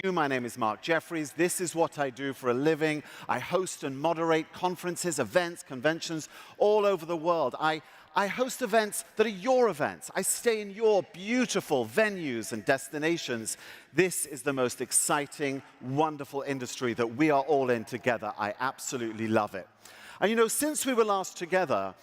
My name is Mark Jeffries. This is what I do for a living. I host and moderate conferences, events, conventions all over the world. I host events that are your events. I stay in your beautiful venues and destinations. This is the most exciting, wonderful industry that we are all in together. I absolutely love it. And you know, since we were last together,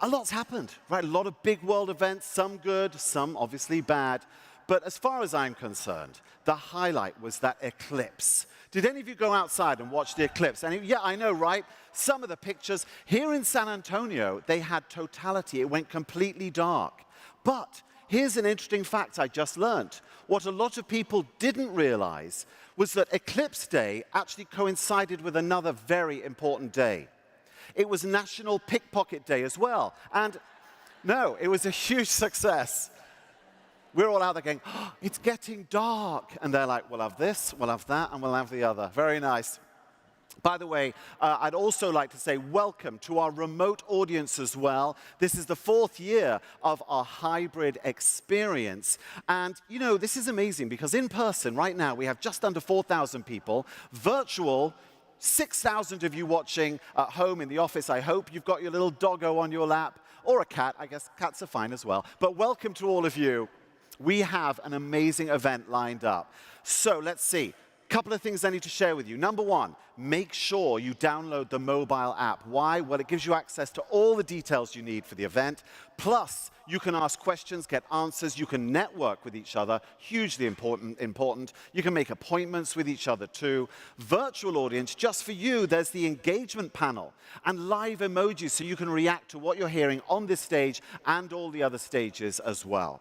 a lot's happened, right? A lot of big world events, some good, some obviously bad. But as far as I'm concerned, the highlight was that eclipse. Did any of you go outside and watch the eclipse? And yeah, I know, right? Some of the pictures here in San Antonio, they had totality. It went completely dark. But here's an interesting fact I just learned. What a lot of people didn't realize was that Eclipse Day actually coincided with another very important day. It was National Pickpocket Day as well. And no, it was a huge success. We're all out there going, oh, it's getting dark. And they're like, we'll have this, we'll have that, and we'll have the other. Very nice. By the way, I'd also like to say welcome to our remote audience as well. This is the 4th year of our hybrid experience. And, you know, this is amazing because in person right now we have just under 4,000 people. Virtual, 6,000 of you watching at home in the office. I hope you've got your little doggo on your lap, or a cat. I guess cats are fine as well. But welcome to all of you. We have an amazing event lined up. So let's see. A couple of things I need to share with you. Number one, make sure you download the mobile app. Why? Well, it gives you access to all the details you need for the event. Plus, you can ask questions, get answers. You can network with each other. Hugely important. You can make appointments with each other too. Virtual audience, just for you, there's the engagement panel and live emojis so you can react to what you're hearing on this stage and all the other stages as well.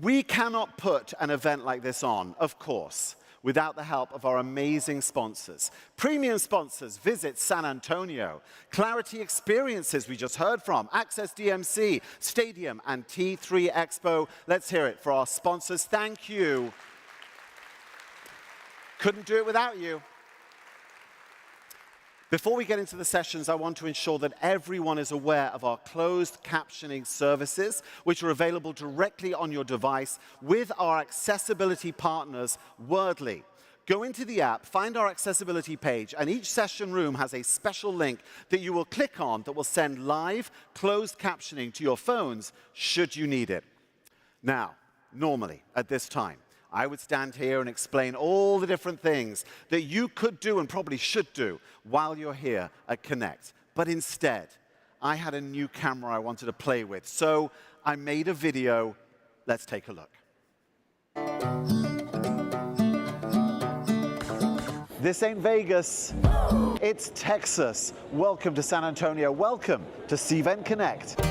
We cannot put an event like this on, of course, without the help of our amazing sponsors. Premium sponsors, Visit San Antonio, Clarity Experiences, we just heard from, Access DMC, Stadium, and T3 Expo. Let's hear it for our sponsors. Thank you. Couldn't do it without you. Before we get into the sessions, I want to ensure that everyone is aware of our closed captioning services, which are available directly on your device with our accessibility partners, Wordly. Go into the app, find our accessibility page, and each session room has a special link that you will click on that will send live closed captioning to your phones should you need it. Now, normally at this time, I would stand here and explain all the different things that you could do and probably should do while you're here at Connect. But instead, I had a new camera I wanted to play with. So I made a video. Let's take a look. This ain't Vegas. It's Texas. Welcome to San Antonio. Welcome to Cvent Connect.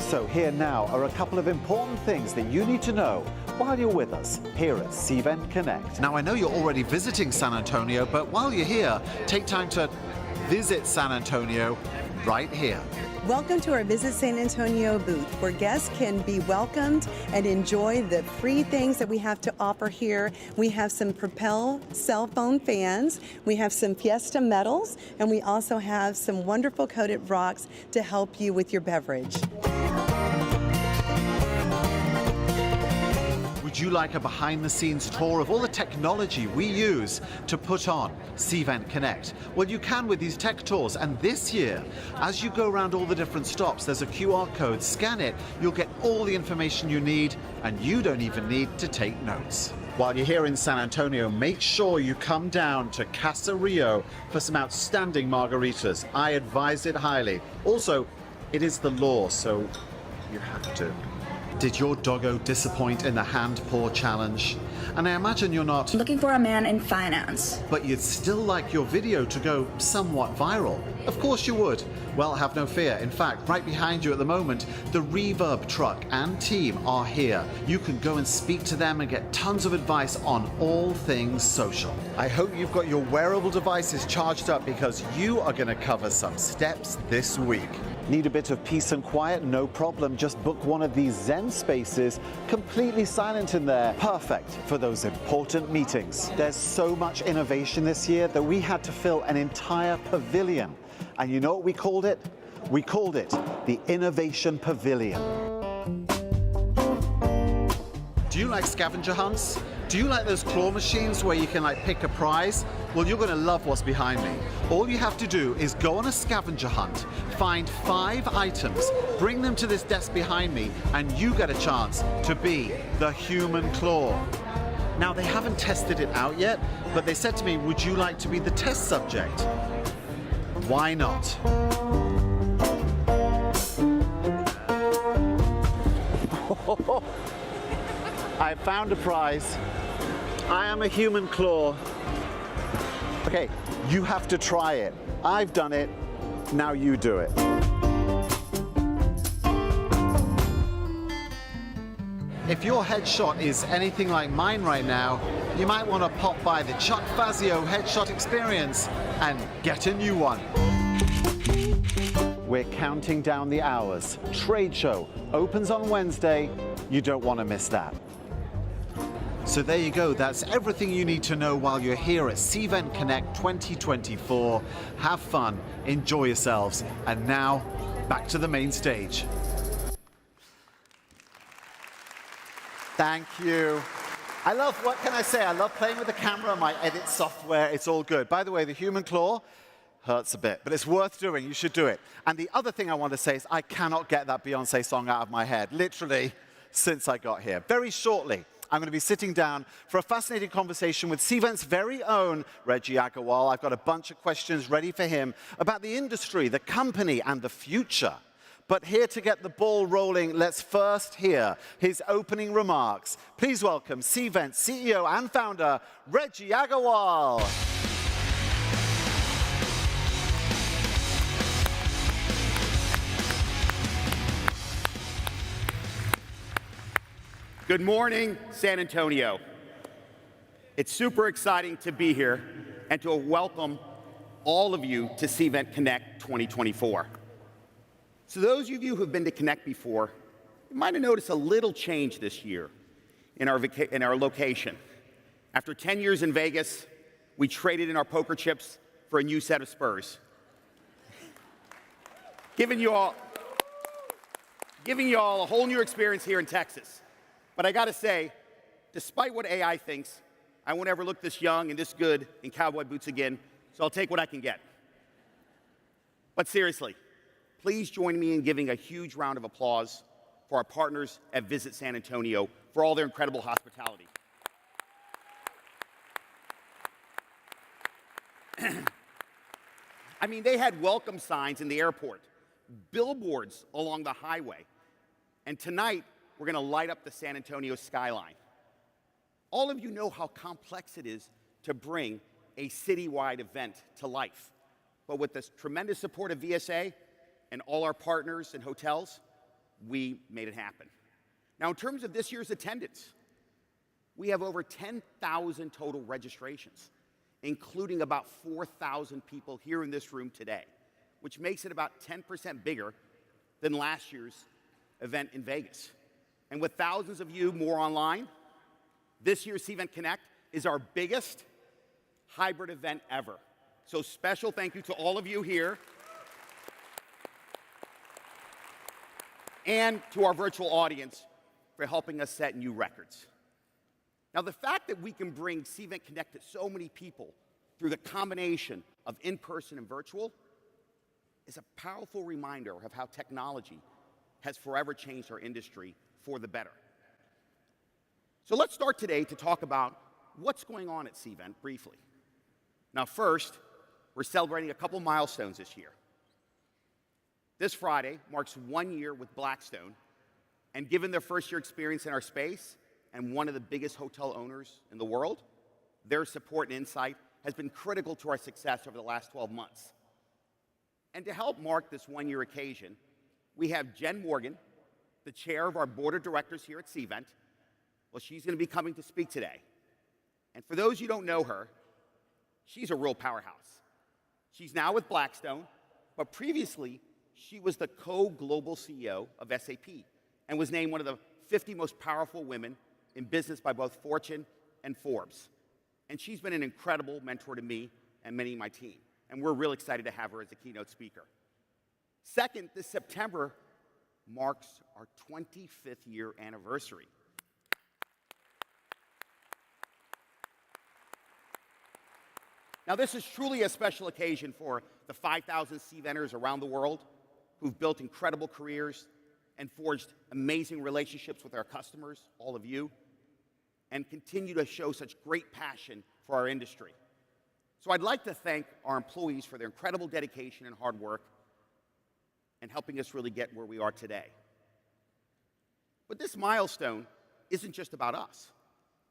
So here now are a couple of important things that you need to know while you're with us here at Cvent Connect. Now, I know you're already visiting San Antonio, but while you're here, take time to visit San Antonio right here. Welcome to our Visit San Antonio booth, where guests can be welcomed and enjoy the free things that we have to offer here. We have some Propel cell phone fans, we have some Fiesta medals, and we also have some wonderful coated rocks to help you with your beverage. Would you like a behind-the-scenes tour of all the technology we use to put on Cvent Connect? Well, you can with these tech tours, and this year, as you go around all the different stops, there's a QR code. Scan it, you'll get all the information you need, and you don't even need to take notes. While you're here in San Antonio, make sure you come down to Casa Rio for some outstanding margaritas. I advise it highly. Also, it is the law, so you have to. Did your doggo disappoint in the hand-paw challenge? And I imagine you're not looking for a man in finance, but you'd still like your video to go somewhat viral. Of course you would. Well, have no fear. In fact, right behind you at the moment, the Reverb truck and team are here. You can go and speak to them and get tons of advice on all things social. I hope you've got your wearable devices charged up because you are going to cover some steps this week. Need a bit of peace and quiet? No problem. Just book one of these Zen spaces, completely silent in there. Perfect for those important meetings. There's so much innovation this year that we had to fill an entire pavilion. And you know what we called it? We called it the Innovation Pavilion. Do you like scavenger hunts? Do you like those claw machines where you can like pick a prize? Well, you're going to love what's behind me. All you have to do is go on a scavenger hunt, find 5 items, bring them to this desk behind me, and you get a chance to be the human claw. Now, they haven't tested it out yet, but they said to me, would you like to be the test subject? Why not? I found a prize. I am a human claw. Okay, you have to try it. I've done it, now you do it. If your headshot is anything like mine right now, you might want to pop by the Chuck Fazio Headshot Experience and get a new one. We're counting down the hours. Trade show opens on Wednesday. You don't want to miss that. So there you go, that's everything you need to know while you're here at Cvent Connect 2024. Have fun, enjoy yourselves, and now, back to the main stage. Thank you. I love, what can I say? I love playing with the camera, my edit software, it's all good. By the way, the human claw hurts a bit, but it's worth doing, you should do it. And the other thing I want to say is I cannot get that Beyonce song out of my head, literally, since I got here. Very shortly, I'm going to be sitting down for a fascinating conversation with Cvent's very own Reggie Aggarwal. I've got a bunch of questions ready for him about the industry, the company, and the future. But here to get the ball rolling, let's first hear his opening remarks. Please welcome Cvent CEO and founder, Reggie Aggarwal. Good morning, San Antonio. It's super exciting to be here and to welcome all of you to Cvent Connect 2024. So those of you who have been to Connect before, you might have noticed a little change this year in our location. After 10 years in Vegas, we traded in our poker chips for a new set of Spurs. Giving you all a whole new experience here in Texas. But I gotta say, despite what AI thinks, I won't ever look this young and this good in cowboy boots again, so I'll take what I can get. But seriously, please join me in giving a huge round of applause for our partners at Visit San Antonio for all their incredible hospitality. I mean, they had welcome signs in the airport, billboards along the highway, and tonight, we're going to light up the San Antonio skyline. All of you know how complex it is to bring a citywide event to life. But with the tremendous support of VSA and all our partners and hotels, we made it happen. Now, in terms of this year's attendance, we have over 10,000 total registrations, including about 4,000 people here in this room today, which makes it about 10% bigger than last year's event in Vegas. And with thousands of you more online, this year's Cvent Connect is our biggest hybrid event ever. So special thank you to all of you here and to our virtual audience for helping us set new records. Now, the fact that we can bring Cvent Connect to so many people through the combination of in-person and virtual is a powerful reminder of how technology has forever changed our industry for the better. So let's start today to talk about what's going on at Cvent briefly. Now first, we're celebrating a couple milestones this year. This Friday marks 1 year with Blackstone, and given their first-year experience in our space and one of the biggest hotel owners in the world, their support and insight has been critical to our success over the last 12 months. And to help mark this 1-year occasion, we have Jen Morgan, the chair of our board of directors here at Cvent. Well, she's going to be coming to speak today. And for those who don't know her, she's a real powerhouse. She's now with Blackstone, but previously, she was the co-global CEO of SAP and was named one of the 50 most powerful women in business by both Fortune and Forbes. And she's been an incredible mentor to me and many of my team. And we're real excited to have her as a keynote speaker. Second, this September marks our 25th year anniversary. Now, this is truly a special occasion for the 5,000 Cventers around the world who've built incredible careers and forged amazing relationships with our customers, all of you, and continue to show such great passion for our industry. So I'd like to thank our employees for their incredible dedication and hard work and helping us really get where we are today. But this milestone isn't just about us.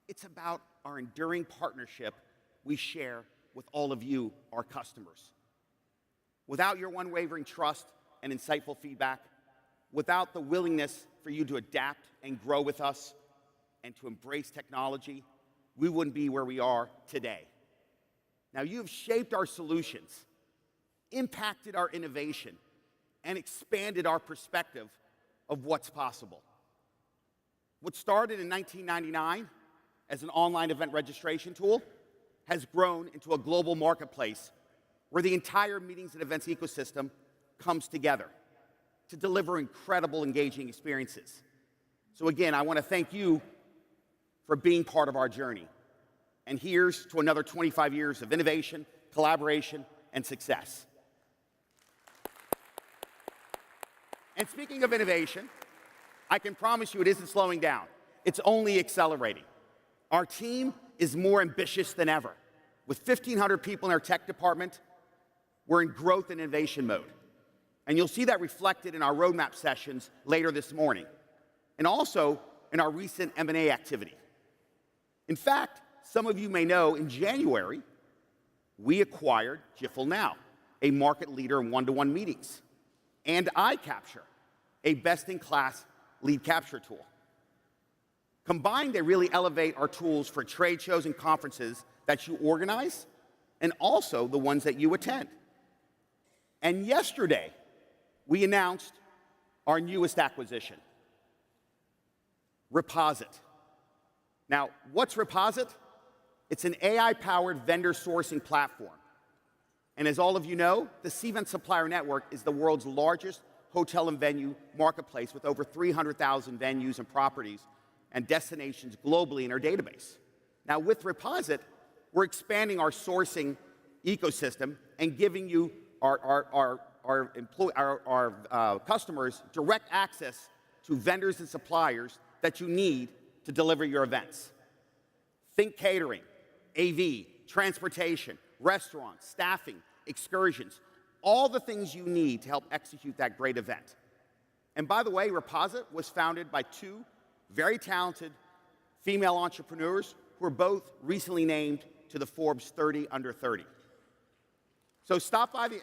It's about our enduring partnership we share with all of you, our customers. Without your unwavering trust and insightful feedback, without the willingness for you to adapt and grow with us and to embrace technology, we wouldn't be where we are today. Now, you've shaped our solutions, impacted our innovation, and expanded our perspective of what's possible. What started in 1999 as an online event registration tool has grown into a global marketplace where the entire meetings and events ecosystem comes together to deliver incredible, engaging experiences. So again, I want to thank you for being part of our journey. And here's to another 25 years of innovation, collaboration, and success. And speaking of innovation, I can promise you it isn't slowing down. It's only accelerating. Our team is more ambitious than ever. With 1,500 people in our tech department, we're in growth and innovation mode. And you'll see that reflected in our roadmap sessions later this morning, and also in our recent M&A activity. In fact, some of you may know in January, we acquired Jiffle Now, a market leader in one-to-one meetings, and iCapture, a best-in-class lead capture tool. Combined, they really elevate our tools for trade shows and conferences that you organize, and also the ones that you attend. And yesterday, we announced our newest acquisition, Reposit. Now, what's Reposit? It's an AI-powered vendor sourcing platform. And as all of you know, the Cvent Supplier Network is the world's largest hotel and venue marketplace with over 300,000 venues and properties and destinations globally in our database. Now, with Reposit, we're expanding our sourcing ecosystem and giving you our customers direct access to vendors and suppliers that you need to deliver your events. Think catering, AV, transportation, restaurants, staffing, excursions, all the things you need to help execute that great event. And by the way, Reposit was founded by two very talented female entrepreneurs who were both recently named to the Forbes 30 Under 30. So stop by the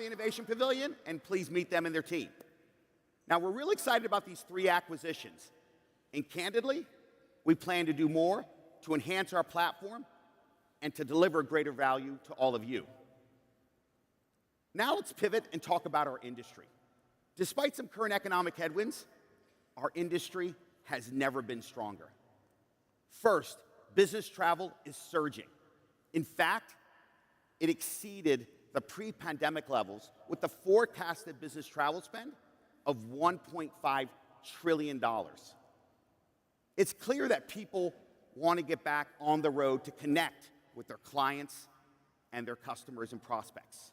Innovation Pavilion and please meet them and their team. Now, we're really excited about these three acquisitions. And candidly, we plan to do more to enhance our platform and to deliver greater value to all of you. Now let's pivot and talk about our industry. Despite some current economic headwinds, our industry has never been stronger. First, business travel is surging. In fact, it exceeded the pre-pandemic levels with the forecasted business travel spend of $1.5 trillion. It's clear that people want to get back on the road to connect with their clients and their customers and prospects.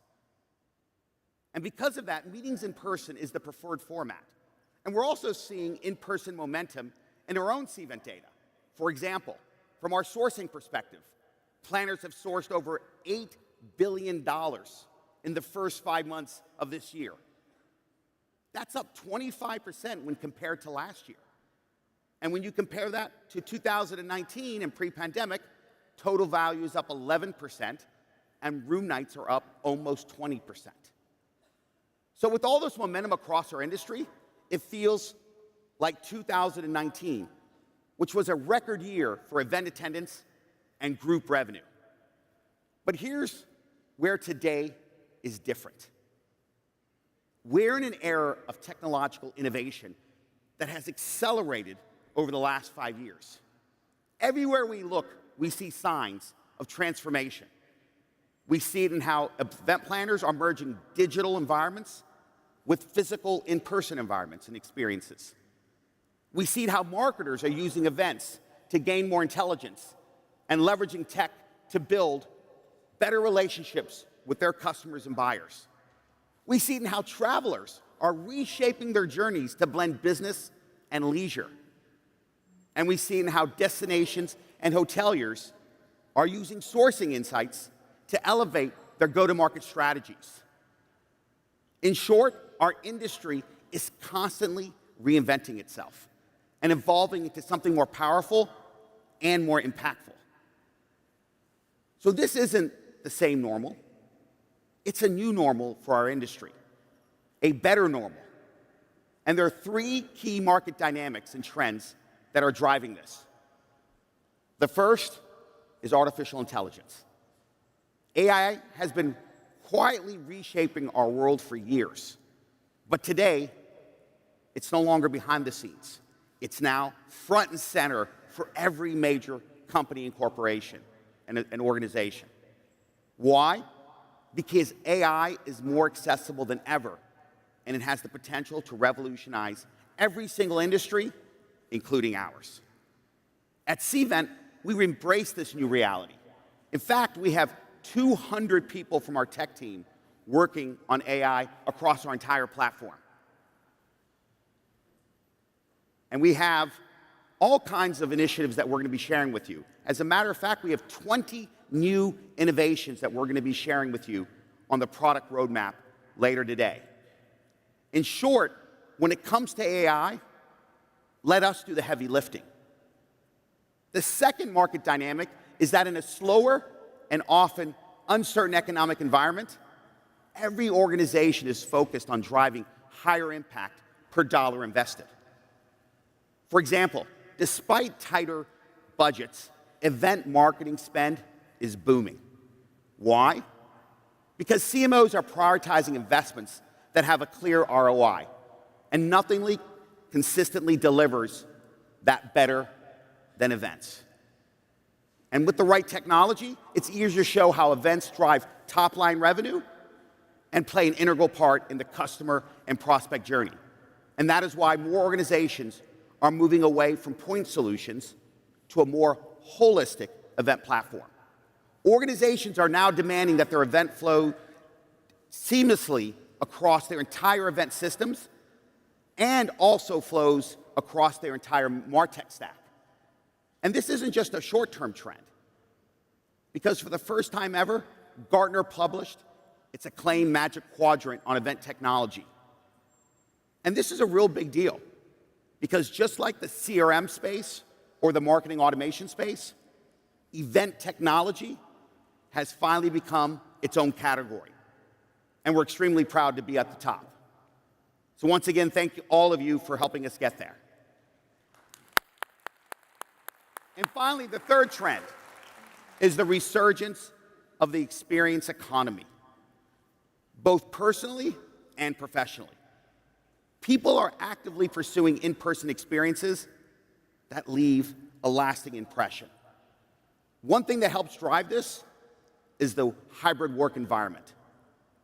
And because of that, meetings in person is the preferred format. And we're also seeing in-person momentum in our own Cvent data. For example, from our sourcing perspective, planners have sourced over $8 billion in the first 5 months of this year. That's up 25% when compared to last year. And when you compare that to 2019 and pre-pandemic, total value is up 11%, and room nights are up almost 20%. So with all this momentum across our industry, it feels like 2019, which was a record year for event attendance and group revenue. But here's where today is different. We're in an era of technological innovation that has accelerated over the last 5 years. Everywhere we look, we see signs of transformation. We see it in how event planners are merging digital environments with physical in-person environments and experiences. We see how marketers are using events to gain more intelligence and leveraging tech to build better relationships with their customers and buyers. We see it in how travelers are reshaping their journeys to blend business and leisure. And we see it in how destinations and hoteliers are using sourcing insights to elevate their go-to-market strategies. In short, our industry is constantly reinventing itself and evolving into something more powerful and more impactful. So this isn't the same normal. It's a new normal for our industry, a better normal. And there are three key market dynamics and trends that are driving this. The first is artificial intelligence. AI has been quietly reshaping our world for years, but today, it's no longer behind the scenes. It's now front and center for every major company and corporation and organization. Why? Because AI is more accessible than ever, and it has the potential to revolutionize every single industry, including ours. At Cvent, we embrace this new reality. In fact, we have 200 people from our tech team working on AI across our entire platform. And we have all kinds of initiatives that we're going to be sharing with you. As a matter of fact, we have 20 new innovations that we're going to be sharing with you on the product roadmap later today. In short, when it comes to AI, let us do the heavy lifting. The second market dynamic is that in a slower and often uncertain economic environment, every organization is focused on driving higher impact per dollar invested. For example, despite tighter budgets, event marketing spend is booming. Why? Because CMOs are prioritizing investments that have a clear ROI, and nothing consistently delivers that better than events. And with the right technology, it's easier to show how events drive top-line revenue and play an integral part in the customer and prospect journey. And that is why more organizations are moving away from point solutions to a more holistic event platform. Organizations are now demanding that their event flow seamlessly across their entire event systems and also flows across their entire MarTech stack. And this isn't just a short-term trend, because for the first time ever, Gartner published its acclaimed Magic Quadrant on event technology. And this is a real big deal, because just like the CRM space or the marketing automation space, event technology has finally become its own category. And we're extremely proud to be at the top. So once again, thank you, all of you, for helping us get there. And finally, the third trend is the resurgence of the experience economy, both personally and professionally. People are actively pursuing in-person experiences that leave a lasting impression. One thing that helps drive this is the hybrid work environment.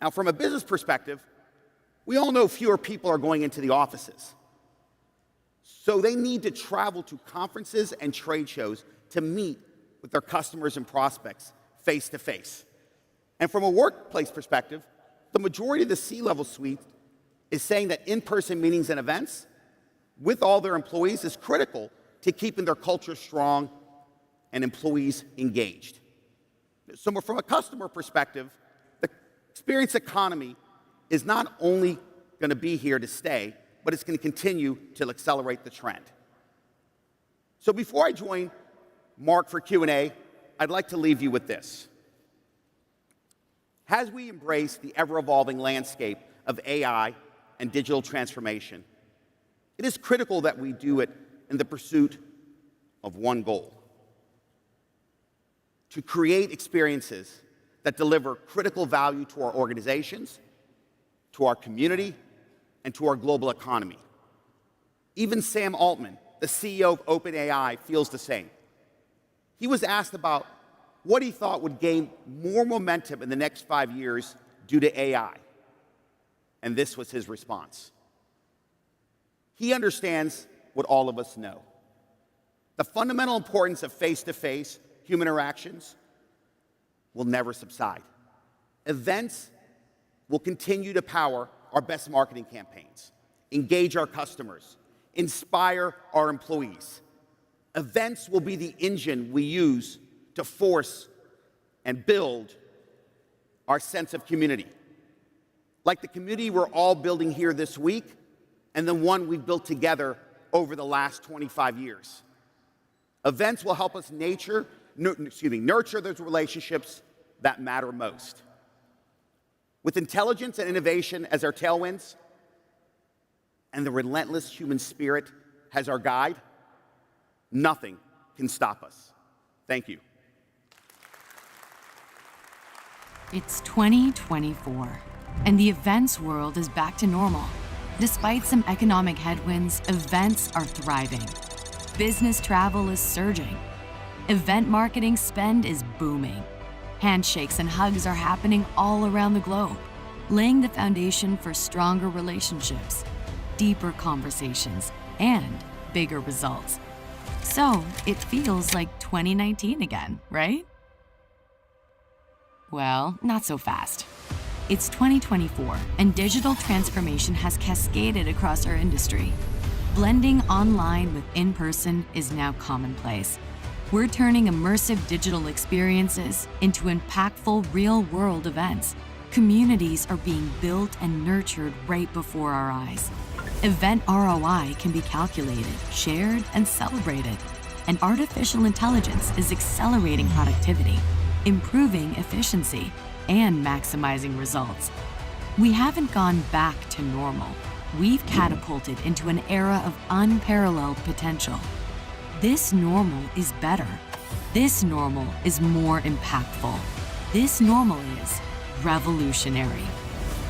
Now, from a business perspective, we all know fewer people are going into the offices. So they need to travel to conferences and trade shows to meet with their customers and prospects face to face. And from a workplace perspective, the majority of the C-level suite is saying that in-person meetings and events with all their employees is critical to keeping their culture strong and employees engaged. So from a customer perspective, the experience economy is not only going to be here to stay, but it's going to continue to accelerate the trend. So before I join Mark for Q&A, I'd like to leave you with this. As we embrace the ever-evolving landscape of AI and digital transformation, it is critical that we do it in the pursuit of one goal: to create experiences that deliver critical value to our organizations, to our community, and to our global economy. Even Sam Altman, the CEO of OpenAI, feels the same. He was asked about what he thought would gain more momentum in the next 5 years due to AI. And this was his response. He understands what all of us know. The fundamental importance of face-to-face human interactions will never subside. Events will continue to power our best marketing campaigns, engage our customers, inspire our employees. Events will be the engine we use to force and build our sense of community. Like the community we're all building here this week and the one we've built together over the last 25 years. Events will help us nurture those relationships that matter most. With intelligence and innovation as our tailwinds and the relentless human spirit as our guide, nothing can stop us. Thank you. It's 2024, and the events world is back to normal. Despite some economic headwinds, events are thriving. Business travel is surging. Event marketing spend is booming. Handshakes and hugs are happening all around the globe, laying the foundation for stronger relationships, deeper conversations, and bigger results. So it feels like 2019 again, right? Well, not so fast. It's 2024, and digital transformation has cascaded across our industry. Blending online with in-person is now commonplace. We're turning immersive digital experiences into impactful real-world events. Communities are being built and nurtured right before our eyes. Event ROI can be calculated, shared, and celebrated. And artificial intelligence is accelerating productivity, improving efficiency, and maximizing results. We haven't gone back to normal. We've catapulted into an era of unparalleled potential. This normal is better. This normal is more impactful. This normal is revolutionary.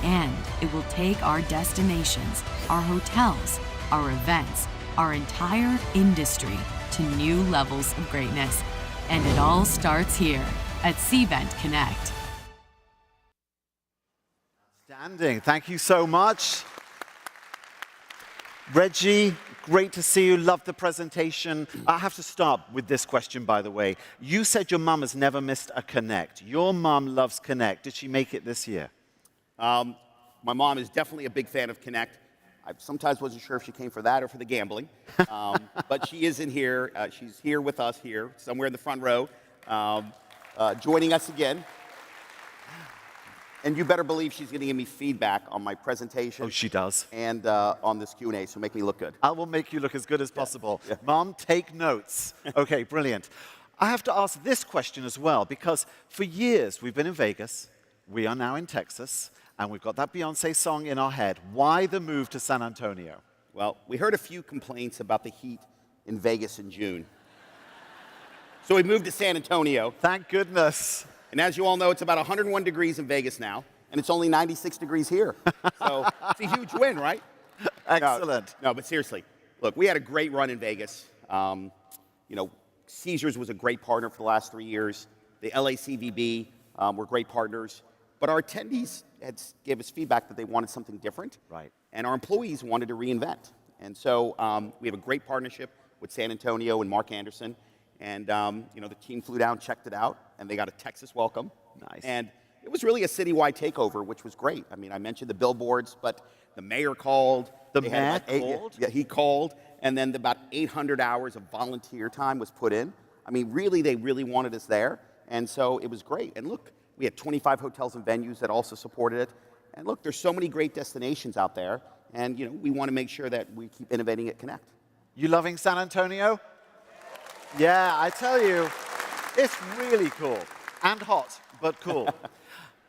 And it will take our destinations, our hotels, our events, our entire industry to new levels of greatness. And it all starts here at Cvent Connect. Outstanding. Thank you so much. Reggie, great to see you. Love the presentation. I have to start with this question, by the way. You said your mum has never missed a Connect. Your mum loves Connect. Did she make it this year? My mom is definitely a big fan of Connect. I sometimes wasn't sure if she came for that or for the gambling. But she is in here. She's here with us here, somewhere in the front row, joining us again. And you better believe she's going to give me feedback on my presentation. Oh, she does. And on this Q&A, so make me look good. I will make you look as good as possible. Yeah. Mom, take notes. Okay, brilliant. I have to ask this question as well, because for years we've been in Vegas, we are now in Texas, and we've got that Beyoncé song in our head. Why the move to San Antonio? Well, we heard a few complaints about the heat in Vegas in June. So we moved to San Antonio. Thank goodness. And as you all know, it's about 101 degrees in Vegas now, and it's only 96 degrees here. So it's a huge win, right? Excellent. No, but seriously, look, we had a great run in Vegas. Caesars was a great partner for the last 3 years. The LACVB were great partners. But our attendees gave us feedback that they wanted something different. Right. And our employees wanted to reinvent. And so we have a great partnership with San Antonio and Mark Anderson. And the team flew down, checked it out, and they got a Texas welcome. Nice. And it was really a citywide takeover, which was great. I mean, I mentioned the billboards, but the mayor called. The mayor called? Yeah, he called, and then about 800 hours of volunteer time was put in. I mean, really, they really wanted us there, and so it was great. And look, we had 25 hotels and venues that also supported it. And look, there's so many great destinations out there, and we want to make sure that we keep innovating at Connect. You loving San Antonio? Yeah, I tell you, it's really cool. And hot, but cool.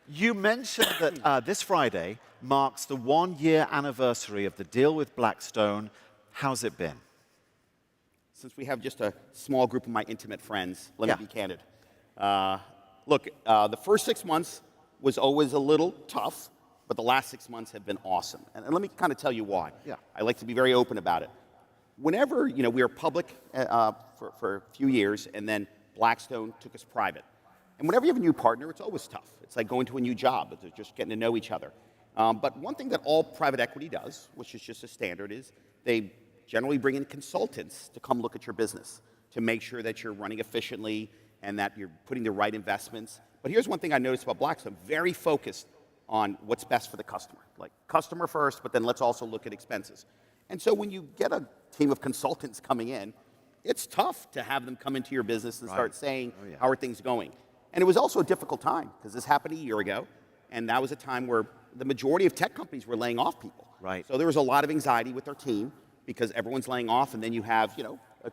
You mentioned that this Friday marks the 1-year anniversary of the deal with Blackstone. How's it been? Since we have just a small group of my intimate friends, let me be candid. Look, the first 6 months was always a little tough, but the last 6 months have been awesome. And let me kind of tell you why. Yeah. I like to be very open about it. Whenever we were public for a few years, and then Blackstone took us private. And whenever you have a new partner, it's always tough. It's like going to a new job. It's just getting to know each other. But one thing that all private equity does, which is just a standard, is they generally bring in consultants to come look at your business, to make sure that you're running efficiently and that you're putting the right investments. But here's one thing I noticed about Blackstone, very focused on what's best for the customer. Like customer first, but then let's also look at expenses. And so when you get a team of consultants coming in, it's tough to have them come into your business and start saying, how are things going? And it was also a difficult time because this happened a year ago, and that was a time where the majority of tech companies were laying off people. Right. So there was a lot of anxiety with our team because everyone's laying off, and then you have,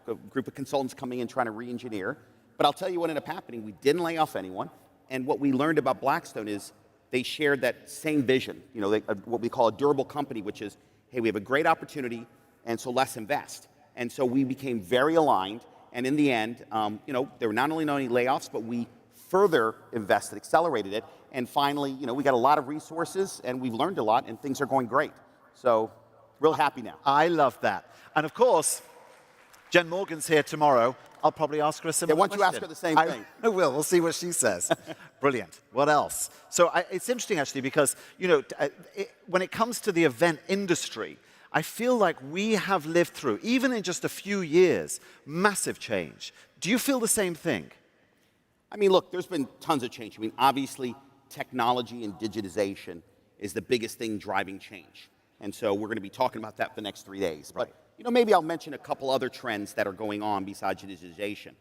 a group of consultants coming in trying to re-engineer. But I'll tell you what ended up happening. We didn't lay off anyone, and what we learned about Blackstone is they shared that same vision, what we call a durable company, which is, hey, we have a great opportunity, and so let's invest. And so we became very aligned, and in the end, there were not only no layoffs, but we further invested, accelerated it, and finally, we got a lot of resources, and we've learned a lot, and things are going great. So, real happy now. I love that. And of course, Jen Morgan's here tomorrow. I'll probably ask her a similar question. Why don't you ask her the same thing? I will. We'll see what she says. Brilliant. What else? So it's interesting, actually, because, when it comes to the event industry, I feel like we have lived through, even in just a few years, massive change. Do you feel the same thing? I mean, look, there's been tons of change. I mean, obviously, technology and digitization is the biggest thing driving change. And so we're going to be talking about that for the next 3 days. Right. But, maybe I'll mention a couple other trends that are going on besides digitization.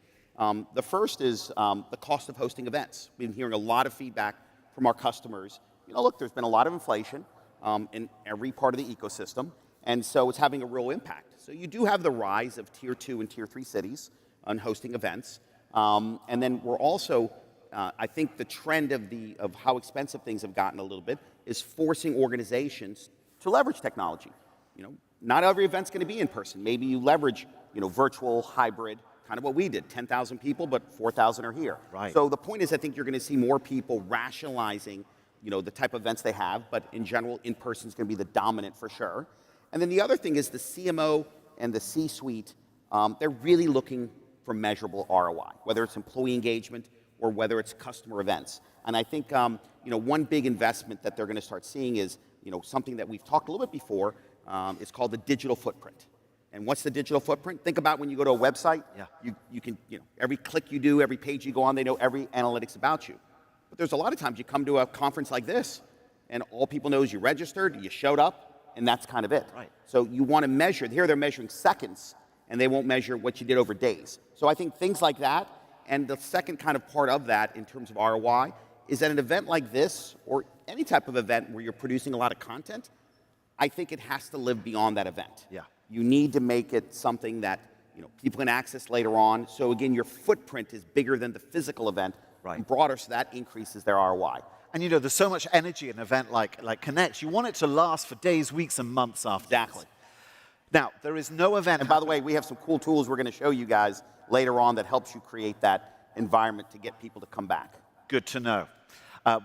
The first is the cost of hosting events. We've been hearing a lot of feedback from our customers. Look, there's been a lot of inflation in every part of the ecosystem, and so it's having a real impact. So you do have the rise of Tier 2 and Tier 3 cities on hosting events. And then we're also, I think the trend of how expensive things have gotten a little bit is forcing organizations to leverage technology. Not every event's going to be in person. Maybe you leverage, virtual, hybrid, kind of what we did. 10,000 people, but 4,000 are here. Right. So the point is, I think you're going to see more people rationalizing, the type of events they have, but in general, in-person is going to be the dominant for sure. And then the other thing is the CMO and the C-suite, they're really looking for measurable ROI, whether it's employee engagement or whether it's customer events. And I think, one big investment that they're going to start seeing is, something that we've talked a little bit before. It's called the digital footprint. And what's the digital footprint? Think about when you go to a website. Yeah. You can, every click you do, every page you go on, they know every analytics about you. But there's a lot of times you come to a conference like this, and all people know is you registered, you showed up, and that's kind of it. Right. So you want to measure. Here they're measuring seconds, and they won't measure what you did over days. So I think things like that, and the second kind of part of that in terms of ROI, is that an event like this, or any type of event where you're producing a lot of content, I think it has to live beyond that event. Yeah. You need to make it something that people can access later on. So again, your footprint is bigger than the physical event, Right. and broader, so that increases their ROI. And there's so much energy in an event like Connect. You want it to last for days, weeks, and months after. Exactly. Now, there is no event. And by the way, we have some cool tools we're going to show you guys later on that helps you create that environment to get people to come back. Good to know.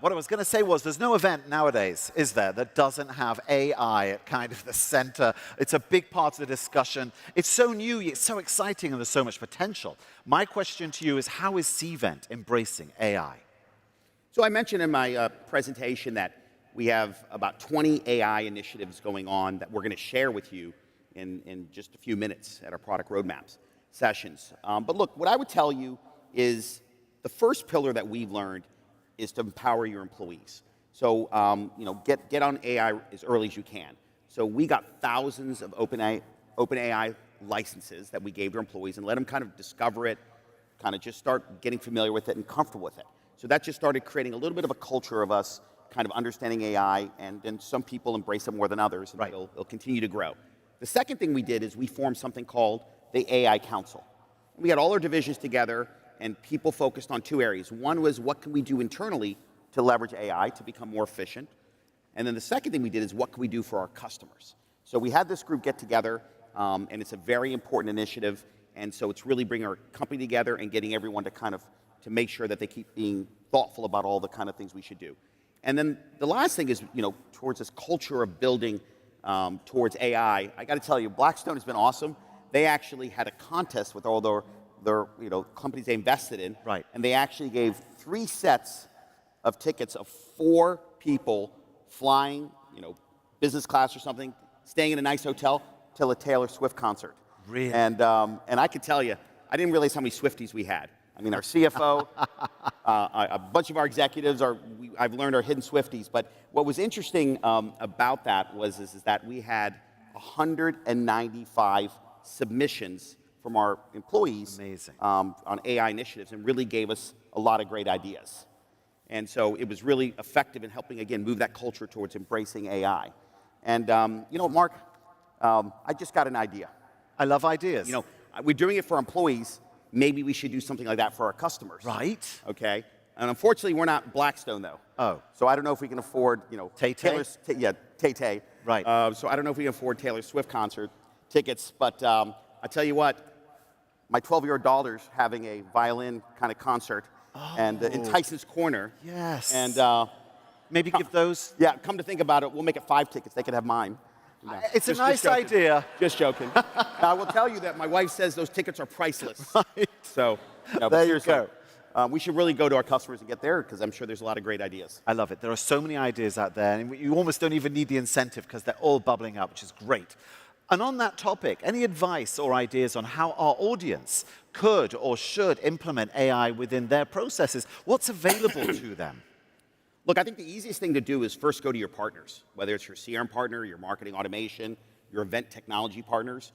What I was going to say was there's no event nowadays, is there, that doesn't have AI at kind of the center. It's a big part of the discussion. It's so new, it's so exciting, and there's so much potential. My question to you is, how is Cvent embracing AI? So I mentioned in my presentation that we have about 20 AI initiatives going on that we're going to share with you in just a few minutes at our product roadmaps sessions. But look, what I would tell you is the first pillar that we've learned is to empower your employees. So, get on AI as early as you can. So we got thousands of OpenAI licenses that we gave to our employees and let them kind of discover it, kind of just start getting familiar with it and comfortable with it. So that just started creating a little bit of a culture of us kind of understanding AI, and then some people embrace it more than others, and Right. it'll continue to grow. The second thing we did is we formed something called the AI Council. We got all our divisions together, and people focused on two areas. One was, what can we do internally to leverage AI to become more efficient? And then the second thing we did is, what can we do for our customers? So we had this group get together, and it's a very important initiative, and so it's really bringing our company together and getting everyone to make sure that they keep being thoughtful about all the kind of things we should do. And then the last thing is, towards this culture of building towards AI, I got to tell you, Blackstone has been awesome. They actually had a contest with all their companies they invested in, Right. and they actually gave 3 sets of tickets of 4 people flying, business class or something, staying in a nice hotel till a Taylor Swift concert. Really? And I can tell you, I didn't realize how many Swifties we had. I mean, our CFO, a bunch of our executives I've learned are hidden Swifties. But what was interesting about that was that we had 195 submissions from our employees on AI initiatives, and really gave us a lot of great ideas. And so it was really effective in helping, again, move that culture towards embracing AI. And you know, Mark, I just got an idea. I love ideas. You know, we're doing it for our employees. Maybe we should do something like that for our customers. Right. Okay. And unfortunately, we're not Blackstone, though. Oh. So I don't know if we can afford, you know, Tay-Tay. Right. So I don't know if we can afford Taylor Swift concert tickets. But I tell you what, my 12-year-old daughter's having a violin kind of concert, and in Tyson's Corner. Yes. And maybe give those. Yeah. Come to think about it, we'll make it 5 tickets. They could have mine. No, it's a nice idea. Just joking. I will tell you that my wife says those tickets are priceless. Right. So, no, there you go. We should really go to our customers and get there, because I'm sure there's a lot of great ideas. I love it. There are so many ideas out there, and you almost don't even need the incentive because they're all bubbling up, which is great. And on that topic, any advice or ideas on how our audience could or should implement AI within their processes? What's available to them? Look, I think the easiest thing to do is first go to your partners, whether it's your CRM partner, your marketing automation, your event technology partners.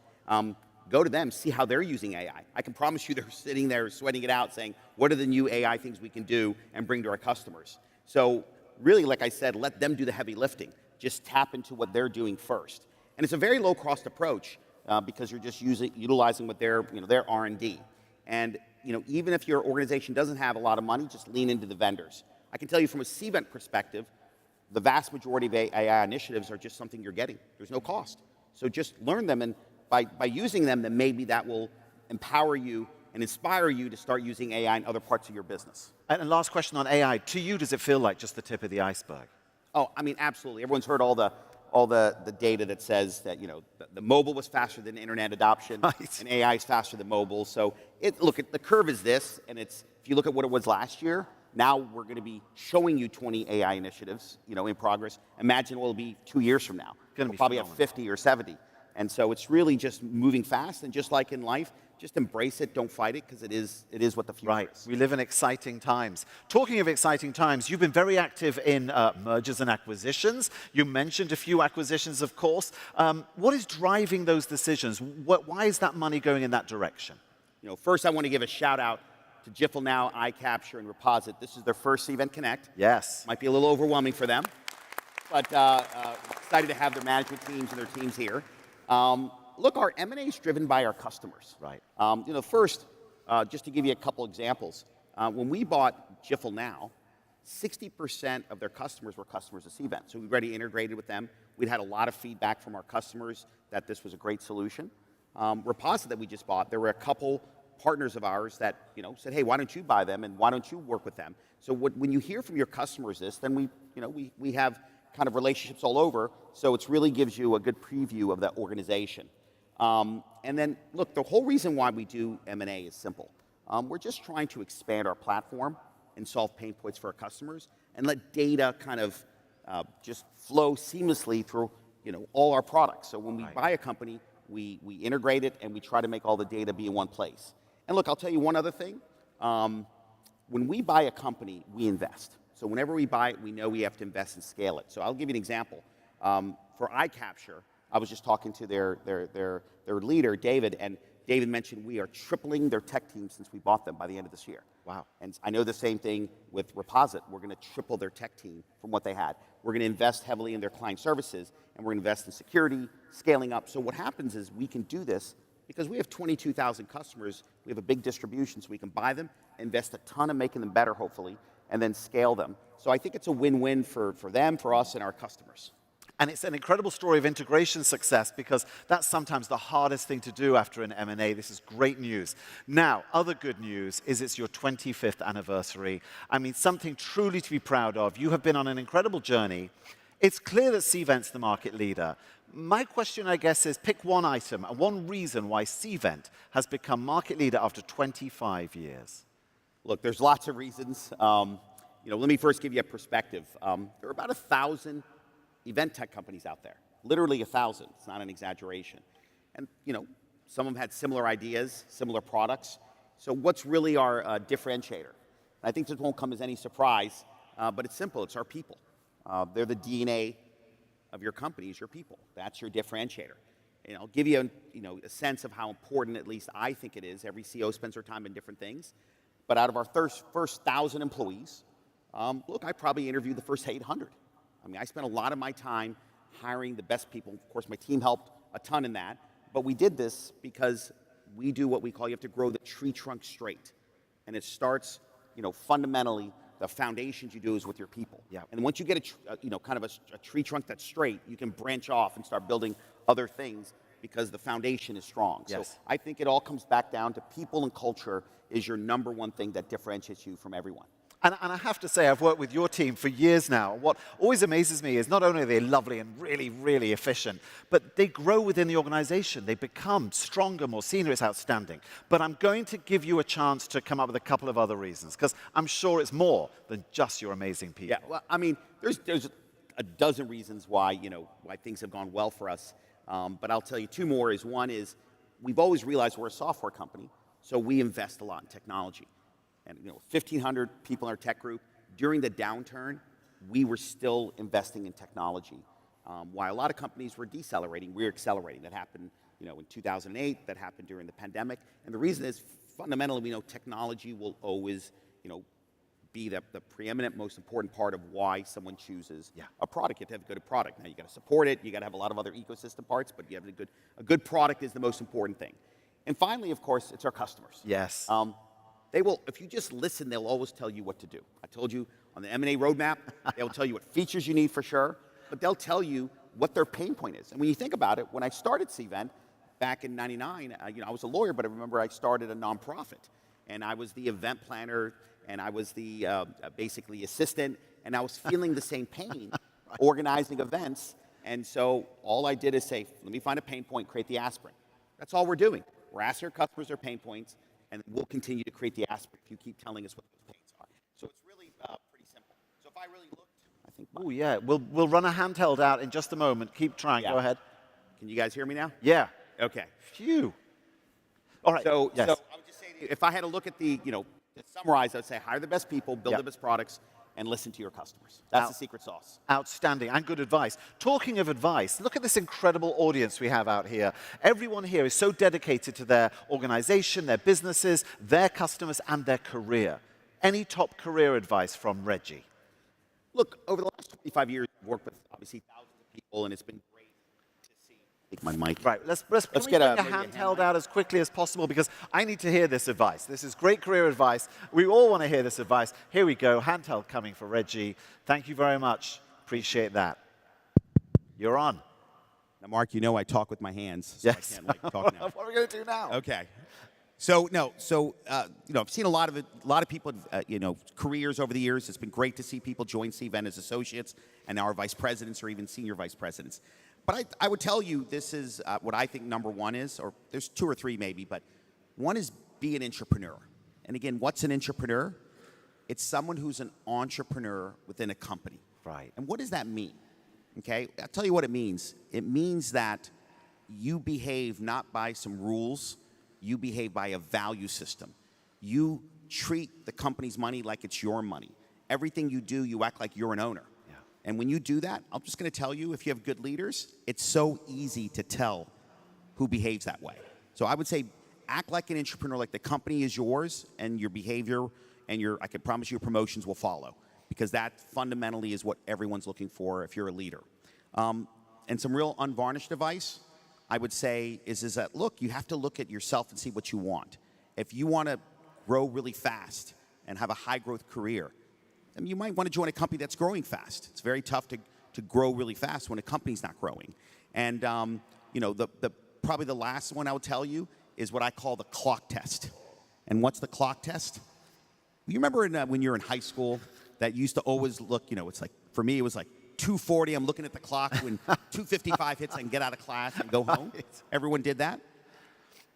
Go to them, see how they're using AI. I can promise you they're sitting there sweating it out saying, what are the new AI things we can do and bring to our customers? So really, like I said, let them do the heavy lifting. Just tap into what they're doing first. And it's a very low-cost approach because you're just utilizing what their R&D. And even if your organization doesn't have a lot of money, just lean into the vendors. I can tell you from a Cvent perspective, the vast majority of AI initiatives are just something you're getting. There's no cost. So just learn them, and by using them, then maybe that will empower you and inspire you to start using AI in other parts of your business. And last question on AI. To you, does it feel like just the tip of the iceberg? Oh, I mean, absolutely. Everyone's heard all the data that says that the mobile was faster than internet adoption, right, and AI is faster than mobile. So look, the curve is this, and if you look at what it was last year, now we're going to be showing you 20 AI initiatives, in progress. Imagine what it'll be 2 years from now. We'll probably have 50 or 70. And so it's really just moving fast, and just like in life, just embrace it, don't fight it, because it is what the future is. We live in exciting times. Talking of exciting times, you've been very active in mergers and acquisitions. You mentioned a few acquisitions, of course. What is driving those decisions? Why is that money going in that direction? First I want to give a shout out to Jiffle Now, iCapture, and Reposit. This is their first Cvent Connect. Yes. Might be a little overwhelming for them, but excited to have their management teams and their teams here. Look, our M&A is driven by our customers. Right. First, just to give you a couple examples, when we bought Jiffle Now, 60% of their customers were customers of Cvent. So we already integrated with them. We'd had a lot of feedback from our customers that this was a great solution. Reposit that we just bought, there were a couple partners of ours that said, hey, why don't you buy them and why don't you work with them? So when you hear from your customers this, then we have kind of relationships all over, so it really gives you a good preview of that organization. And then, look, the whole reason why we do M&A is simple. We're just trying to expand our platform and solve pain points for our customers and let data kind of just flow seamlessly through all our products. So when we buy a company, we integrate it and we try to make all the data be in one place. And look, I'll tell you one other thing. When we buy a company, we invest. So whenever we buy it, we know we have to invest and scale it. So I'll give you an example. For iCapture, I was just talking to their leader, David, and David mentioned we are tripling their tech team since we bought them by the end of this year. Wow. And I know the same thing with Reposit. We're going to triple their tech team from what they had. We're going to invest heavily in their client services, and we're going to invest in security, scaling up. So what happens is we can do this because we have 22,000 customers. We have a big distribution, so we can buy them, invest a ton in making them better, hopefully, and then scale them. So I think it's a win-win for them, for us, and our customers. And it's an incredible story of integration success because that's sometimes the hardest thing to do after an M&A. This is great news. Now, other good news is it's your 25th anniversary. I mean, something truly to be proud of. You have been on an incredible journey. It's clear that Cvent's the market leader. My question, I guess, is pick one item and one reason why Cvent has become market leader after 25 years. Look, there's lots of reasons. Let me first give you a perspective. There are about 1,000 event tech companies out there, literally 1,000. It's not an exaggeration. And, Some of them had similar ideas, similar products. So what's really our differentiator? I think this won't come as any surprise, but it's simple. It's our people. They're the DNA of your company, is your people. That's your differentiator. And I'll give you a sense of how important, at least I think it is. Every CEO spends their time in different things. But out of our first 1,000 employees, look, I probably interviewed the first 800. I mean, I spent a lot of my time hiring the best people. Of course, my team helped a ton in that. But we did this because we do what we call, you have to grow the tree trunk straight. And it starts, fundamentally, the foundations you do is with your people. Yeah. And once you get a tree trunk that's straight, you can branch off and start building other things because the foundation is strong. Yes. So I think it all comes back down to people and culture is your number one thing that differentiates you from everyone. And I have to say, I've worked with your team for years now. What always amazes me is not only are they lovely and really, really efficient, but they grow within the organization. They become stronger, more senior. It's outstanding. But I'm going to give you a chance to come up with a couple of other reasons, because I'm sure it's more than just your amazing people. Yeah, well, I mean, there's a dozen reasons why, why things have gone well for us. But I'll tell you two more. One is we've always realized we're a software company, so we invest a lot in technology. And 1,500 people in our tech group. During the downturn, we were still investing in technology. While a lot of companies were decelerating, we were accelerating. That happened, in 2008. That happened during the pandemic. And the reason is, fundamentally, we know technology will always, be the preeminent, most important part of why someone chooses a product. You have to have a good product. Now, you got to support it. You got to have a lot of other ecosystem parts, but you have a good product is the most important thing. And finally, of course, it's our customers. Yes. They will, if you just listen, they'll always tell you what to do. I told you on the M&A roadmap, they'll tell you what features you need for sure, but they'll tell you what their pain point is. And when you think about it, when I started Cvent back in '99, I was a lawyer, but I remember I started a nonprofit, and I was the event planner, and I was the basically assistant, and I was feeling the same pain organizing events. And so all I did is say, let me find a pain point, create the aspirin. That's all we're doing. We're asking our customers their pain points, and we'll continue to create the aspirin if you keep telling us what those pains are. So it's really pretty simple. So if I really looked, I think... Oh, yeah. We'll run a handheld out in just a moment. Keep trying. Yeah. Go ahead. Can you guys hear me now? Yeah. Okay. Phew. All right. So, yes. so I would just say, if I had to look at to summarize, I'd say hire the best people, build the best products, and listen to your customers. That's the secret sauce. Outstanding and good advice. Talking of advice, look at this incredible audience we have out here. Everyone here is so dedicated to their organization, their businesses, their customers, and their career. Any top career advice from Reggie? Look, over the last 25 years, I've worked with obviously thousands of people, and it's been great to see. Take my mic. Right, let's get bring a maybe a handheld hand out as quickly as possible, because I need to hear this advice. This is great career advice. We all want to hear this advice. Here we go, handheld coming for Reggie. Thank you very much. Appreciate that. You're on. Now, Mark, I talk with my hands, so Yes. I can't talk now. What are we going to do now? Okay. So I've seen a lot of people, careers over the years. It's been great to see people join Cvent as associates, and now are vice presidents or even senior vice presidents. But I would tell you this is what I think number one is, or there's two or three maybe, but one is be an entrepreneur. And again, what's an entrepreneur? It's someone who's an entrepreneur within a company. Right. And what does that mean? Okay, I'll tell you what it means. It means that you behave not by some rules, you behave by a value system. You treat the company's money like it's your money. Everything you do, you act like you're an owner. Yeah. And when you do that, I'm just going to tell you, if you have good leaders, it's so easy to tell who behaves that way. So I would say act like an entrepreneur, like the company is yours, and your behavior and I can promise you promotions will follow, because that fundamentally is what everyone's looking for if you're a leader. And some real unvarnished advice, I would say, is that, look, you have to look at yourself and see what you want. If you want to grow really fast and have a high-growth career, then you might want to join a company that's growing fast. It's very tough to grow really fast when a company's not growing. And probably the last one I would tell you is what I call the clock test. And what's the clock test? You remember when you're in high school that used to always look, it's like, for me, it was like 2:40, I'm looking at the clock. When 2:55 hits, I can get out of class and go home. Everyone did that.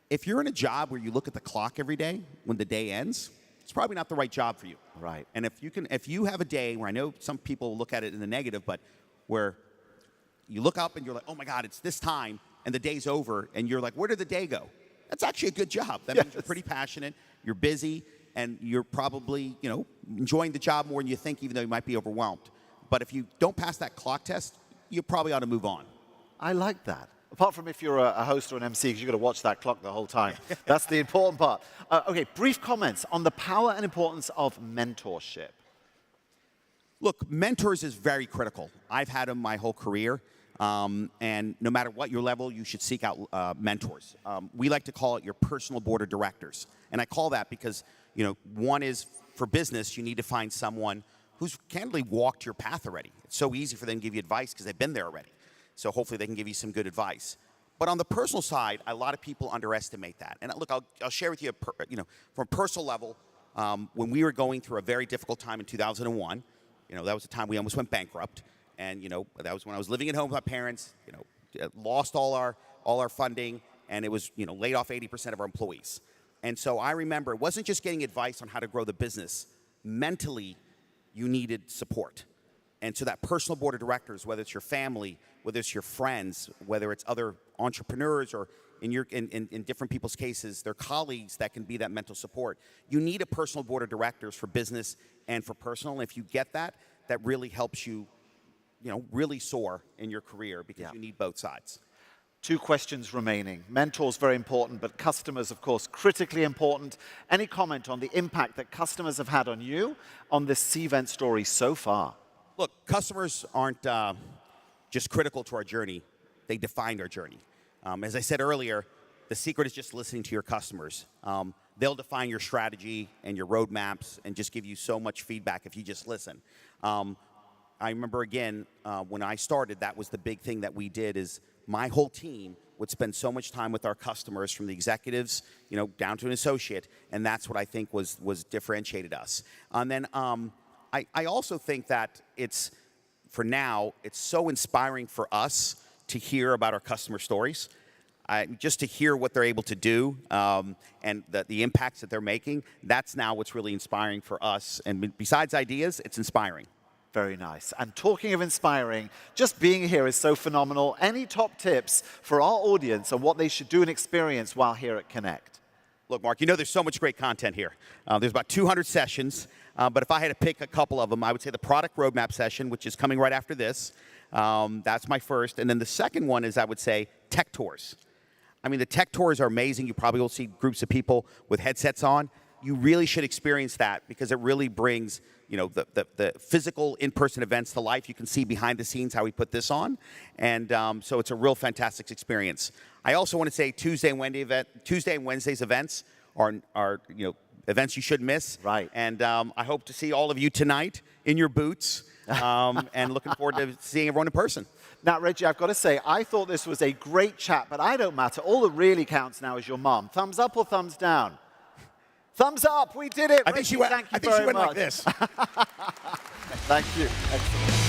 If you're in a job where you look at the clock every day when the day ends, it's probably not the right job for you. Right. And if you have a day where, I know some people look at it in the negative, but where you look up and you're like, oh my God, it's this time, and the day's over, and you're like, where did the day go? that's actually a good job. That means you're pretty passionate, you're busy, and you're probably, enjoying the job more than you think, even though you might be overwhelmed. But if you don't pass that clock test, you probably ought to move on. I like that. Apart from if you're a host or an MC, because you've got to watch that clock the whole time. That's the important part. Okay, brief comments on the power and importance of mentorship. Look, mentors is very critical. I've had them my whole career, and no matter what your level, you should seek out mentors. We like to call it your personal board of directors. And I call that because, one is for business, you need to find someone who's candidly walked your path already. It's so easy for them to give you advice because they've been there already. So hopefully they can give you some good advice. But on the personal side, a lot of people underestimate that. And look, I'll share with you, from a personal level, when we were going through a very difficult time in 2001, that was the time we almost went bankrupt. And, that was when I was living at home with my parents, lost all our funding, and it was, laid off 80% of our employees. And so I remember it wasn't just getting advice on how to grow the business. Mentally, you needed support. And so that personal board of directors, whether it's your family, whether it's your friends, whether it's other entrepreneurs, or in different people's cases, their colleagues that can be that mental support. You need a personal board of directors for business and for personal. And if you get that, that really helps you, really soar in your career because you need both sides. 2 questions remaining. Mentors, very important, but customers, of course, critically important. Any comment on the impact that customers have had on you on this Cvent story so far? Look, customers aren't just critical to our journey. They defined our journey. As I said earlier, the secret is just listening to your customers. They'll define your strategy and your roadmaps and just give you so much feedback if you just listen. I remember, again, when I started, that was the big thing that we did is my whole team would spend so much time with our customers, from the executives, down to an associate, and that's what I think was differentiated us. And then I also think that for now, it's so inspiring for us to hear about our customer stories, just to hear what they're able to do and the impacts that they're making. That's now what's really inspiring for us. And besides ideas, it's inspiring. Very nice. And talking of inspiring, just being here is so phenomenal. Any top tips for our audience on what they should do and experience while here at Connect? Look, Mark, there's so much great content here. There's about 200 sessions, but if I had to pick a couple of them, I would say the product roadmap session, which is coming right after this. That's my first. And then the second one is, I would say, tech tours. The tech tours are amazing. You probably will see groups of people with headsets on. You really should experience that because it really brings the physical in-person events to life. You can see behind the scenes how we put this on. And so it's a real fantastic experience. I also want to say Tuesday and Wednesday's events are events you shouldn't miss. Right. And I hope to see all of you tonight in your boots and looking forward to seeing everyone in person. Now, Reggie, I've got to say, I thought this was a great chat, but I don't matter. All that really counts now is your mom. Thumbs up or thumbs down? Thumbs up, we did it. I think she went like this. Thank you. Excellent.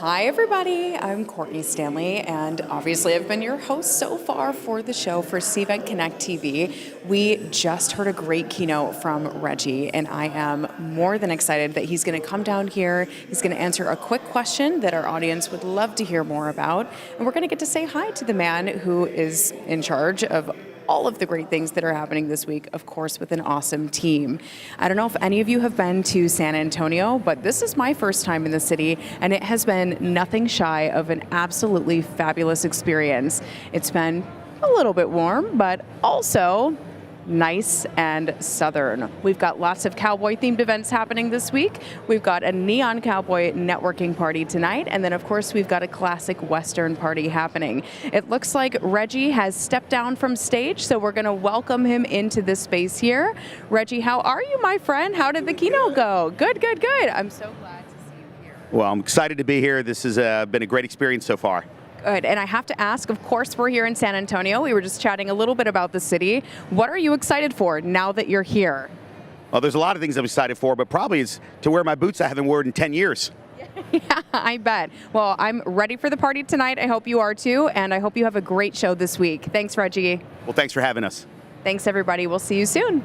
Hi everybody, I'm Courtney Stanley, and obviously I've been your host so far for the show for Cvent Connect TV. We just heard a great keynote from Reggie, and I am more than excited that he's going to come down here. He's going to answer a quick question that our audience would love to hear more about, and we're going to get to say hi to the man who is in charge of all of the great things that are happening this week, of course, with an awesome team. I don't know if any of you have been to San Antonio, but this is my first time in the city, and it has been nothing shy of an absolutely fabulous experience. It's been a little bit warm, but also nice and southern. We've got lots of cowboy-themed events happening this week. We've got a neon cowboy networking party tonight, and then of course we've got a classic Western party happening. It looks like Reggie has stepped down from stage, so we're going to welcome him into this space here. Reggie, how are you, my friend? How did the keynote go? Good, good, good. I'm so glad to see you here. Well, I'm excited to be here. This has been a great experience so far. Good, and I have to ask, of course, we're here in San Antonio. We were just chatting a little bit about the city. What are you excited for now that you're here? Well, there's a lot of things I'm excited for, but probably it's to wear my boots I haven't worn in 10 years. Yeah, I bet. Well, I'm ready for the party tonight. I hope you are too, and I hope you have a great show this week. Thanks, Reggie. Well, thanks for having us. Thanks, everybody. We'll see you soon.